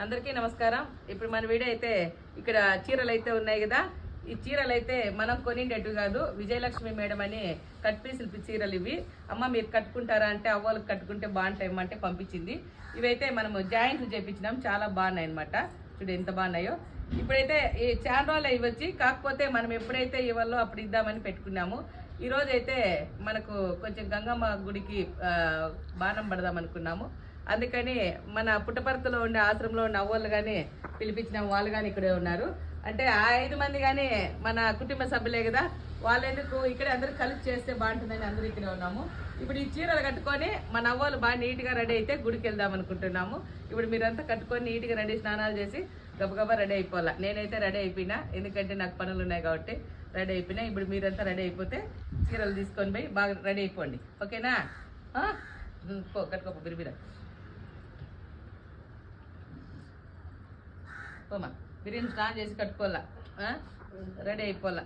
అందరికీ నమస్కారం. ఇప్పుడు మన వీడియో అయితే ఇక్కడ చీరలు అయితే ఉన్నాయి కదా. ఈ చీరలు అయితే మనం కొనిండేట్టు కాదు, విజయలక్ష్మి మేడం అని కట్ పీసులు చీరలు ఇవి. అమ్మ మీరు కట్టుకుంటారా అంటే అవ్వలకు కట్టుకుంటే బాగుంటాయి అంటే పంపించింది. ఇవైతే మనము జాయింట్లు చేపించినాం, చాలా బాగున్నాయి అనమాట. చూడు ఎంత బాగున్నాయో. ఇప్పుడైతే ఈ చాలా రోజులు ఇవి వచ్చి, కాకపోతే మనం ఎప్పుడైతే ఇవ్వాలో అప్పుడు ఇద్దామని పెట్టుకున్నాము. ఈ రోజు అయితే మనకు కొంచెం గంగమ్మ గుడికి బాణం పడదాం అనుకున్నాము. అందుకని మన పుట్టపర్తిలో ఉండే ఆశ్రమంలో ఉన్న అవ్వలు కానీ పిలిపించిన వాళ్ళు కానీ ఇక్కడే ఉన్నారు. అంటే ఆ 5 మంది కానీ మన కుటుంబ సభ్యులే కదా, వాళ్ళెందుకు ఇక్కడే అందరూ కలిసి చేస్తే బాగుంటుందని అందరూ ఇక్కడే ఉన్నాము. ఇప్పుడు ఈ చీరలు కట్టుకొని మన అవ్వలు బాగా నీట్గా రెడీ అయితే గుడికి వెళ్దాం అనుకుంటున్నాము. ఇప్పుడు మీరంతా కట్టుకొని నీట్గా రెడీ, స్నానాలు చేసి గబగబా రెడీ అయిపోవాలా. నేనైతే రెడీ అయిపోయినా, ఎందుకంటే నాకు పనులు ఉన్నాయి కాబట్టి రెడీ అయిపోయినా. ఇప్పుడు మీరంతా రెడీ అయిపోతే చీరలు తీసుకొని పోయి బాగా రెడీ అయిపోండి, ఓకేనా? కట్టుకోపో బిరిబిర పోమా. బిర్యానీ స్నానం చేసి కట్టుకోవాలా, రెడీ అయిపోవాలా.